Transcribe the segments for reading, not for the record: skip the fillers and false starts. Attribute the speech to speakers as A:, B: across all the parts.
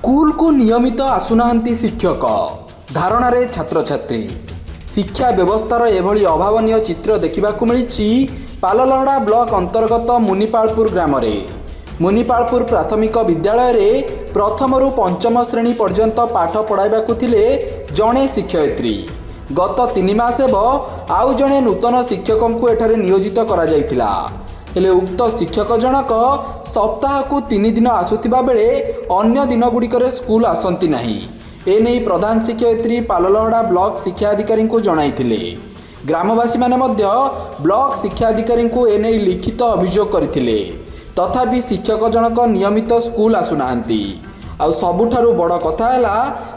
A: School को नियमित आसुनाहांती शिक्षक धारणारे छात्र छात्री शिक्षा व्यवस्थार एभली अभावनीय चित्र देखा मिली पाललहड़ा ब्लॉक अंतर्गत मुनिपालपुर ग्राम मुनिपालपुर प्राथमिक विद्यालय रे प्रथम रु पंचम श्रेणी पर्यंत पाठ पढ़ाइबाकु थिले जणे शिक्षयित्री। गत 3 मास हेब आउ जणे नूतन शिक्षक को एठारे नियोजित करा जायतिला। हेले उक्त शिक्षक जनक सप्ताह को 3 दिन आसुथिबा बेले अन्य दिन गुड़िकर स्कूल आसंती नाही। एने प्रधान शिक्षयित्री पाललहड़ा ब्लॉक शिक्षा अधिकारी को जणाइथिले। ग्रामवासी माने मध्य ब्लॉक शिक्षा अधिकारी को एने लिखित अभियोग करथिले। तथापि शिक्षक जनक नियमित स्कूल आसुनाहांती। आ सबुठारु बड़ कथा है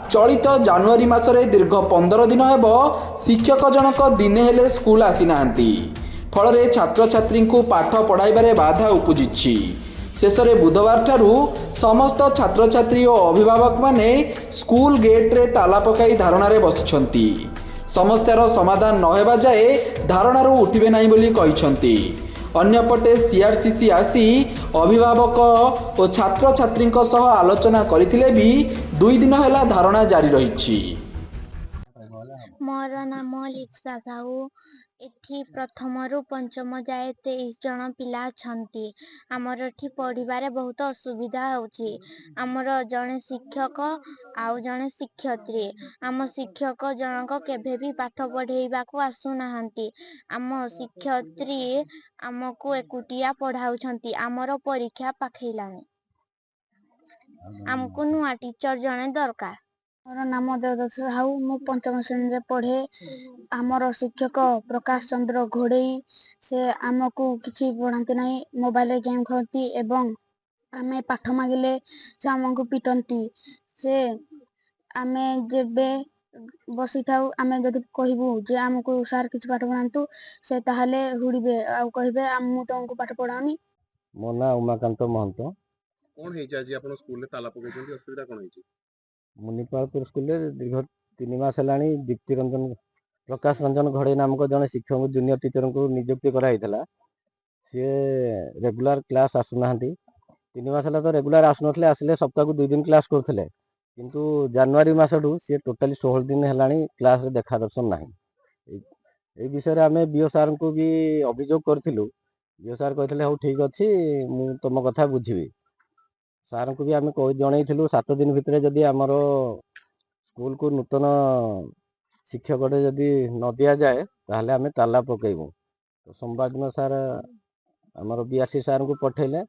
A: चलित जानुआरी मासरे दीर्घ 15 दिन हेब शिक्षक जनक दिने हेले स्कूल आसी नाहांती। फल छात्र छात्री को पाठ पढ़ाइबारे बाधा उपजिछि। शेष में बुधवार ठारू समस्त छात्र छात्री और अभिभावक माने स्कूल गेट रे ताला पकाई धारणार बसिछंती। समस्यार समाधान न हेबा जाए धारणारू उठिबे नाही बोली कहिछंती। अन्यपटे सीआरसीसी आसी अभिभावक और छात्र छात्री सह आलोचना करथिले भी 2 दिन हैला धारणा जारी रहिछि।
B: मोर नाम लिप्सा साहू। एठी प्रथम रु पंचम जाए 23 जन पिला छंती। आमर एठी पढ़िबारे बहुत असुविधा होउची। आमर जने शिक्षक आउ जने शिक्षयित्री। आम शिक्षक जनक केभे भी पाठ पढ़ेइबा को आसु नाहंती। आम शिक्षयित्री आमको एकुटिया पढ़ाउछंती। आमर परीक्षा पाखैलानी। आमको नुआ टीचर जने दरकार।
C: मोर नाम देवदत्त साहू। मु पंचम श्रेणी रे पढ़े। आमर शिक्षक प्रकाश चंद्र घोड़ई से आमको किसी पढ़ाते नहीं। मोबाइल गेम खेलती एवं आमे पाठ मागिले से आमको पिटंती। से आमे जेबे बसी थाउ आमे जदि कहबू जे आमको सार किछि पाठ पढ़ांतु से ताहले हुड़िबे आ कहबे आमु तुमको पाठ पढ़ाउनी।
D: मो ना उमाकांत महंत।
E: कौन है जी आपन स्कूल में ताला पकाइछंती असुविधा कोन है?
D: मुनिपालपुर स्कूल दीर्घ 3 मास हेलानी दीप्ति रंजन प्रकाश रंजन घड़े नामक जने शिक्षक जूनियर टीचर को नियुक्ति कराइला। सी रेगुलर क्लास आसुना 3 मास है तो रेगुलर आसुन आसिले सप्ताह को 2 दिन क्लास करते किंतु जनवरी मसठू सी टोटाली 16 दिन है क्लास देखा दर्शन ना। ये विषय आम बीओ सार को भी अभियोग करूँ। बीओ सार कहते हाँ ठीक अच्छे मु तुम कथा बुझी। सार को भी आम जनईलु 7 दिन भितर जदि आमर स्कूल को नूतन शिक्षक जदि न दि जाए ताहले आम ताला पकेबू। तो सोमवार दिन सार आमर बीआरसी सार को पठेले।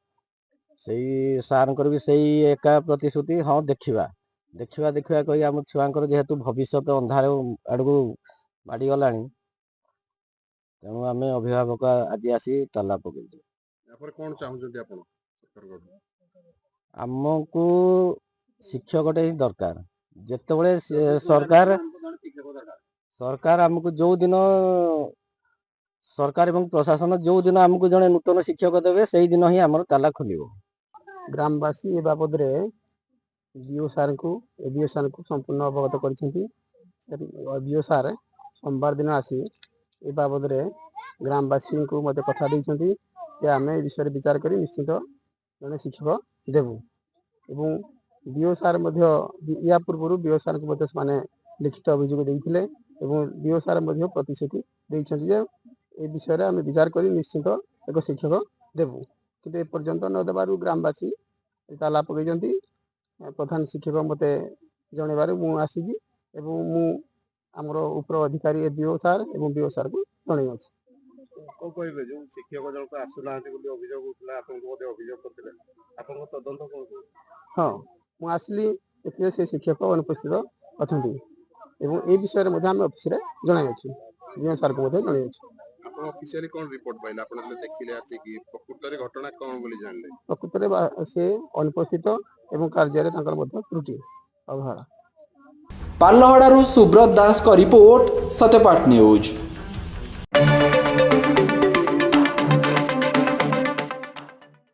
D: से सार भी सही एका प्रतिश्रुति हाँ देखा देखा देखा कही आम छुआर जेहेतु भविष्य अंधार आड़क माड़गला तेणु आम अभिभावक आज आसी ताला पकड़।
E: कौन चाहते आप?
D: आमको शिक्षक ही दरकार। जितेबाला सरकार सरकार आमको जो दिन सरकार एवं प्रशासन जो दिन आमको जड़े नूतन शिक्षक देवे से दिन ही आमर ताला खोल।
F: ग्रामवासी ए बाबद बीओ सार को संपूर्ण अवगत कर सार सोमवार दिन आसी ए बाबद ग्रामवासी को मत कथा देते आम ए विषय विचार कर निश्चित जड़े शिक्षक देवु। एवं बीओ सार या पूर्व बीओ सार को माने लिखित अभियोग देते बीओ सार प्रतिश्रुति देते ए विषय आम विचार कर निश्चित एक शिक्षक देवु। कि एपर्यंत न देवार ग्रामवासी ताला पकई प्रधान शिक्षक मत जनइबार मु आसी आमर उपर अधिकारी बीओ सार और बीओ सार को जन अच्छी।
E: कौन कहे जो शिक्षक जनक आसुना अभियोग होता अभियोग करते तदंत कौन?
F: हाँ मु आसली से शिक्षक अनुपस्थित अच्छा ए विषय में ऑफिस जन बीओ सार को जन।
E: ऑफिशियली कौन रिपोर्ट पाइले आप देखिले आसिकी प्रकृत घटना कौन बोली जानले?
F: प्रकृत से अनुपस्थित एवं कार्य त्रुटि अवहेला।
A: पाललहड़ारू सुब्रत दास का रिपोर्ट सत्यपाठ न्यूज।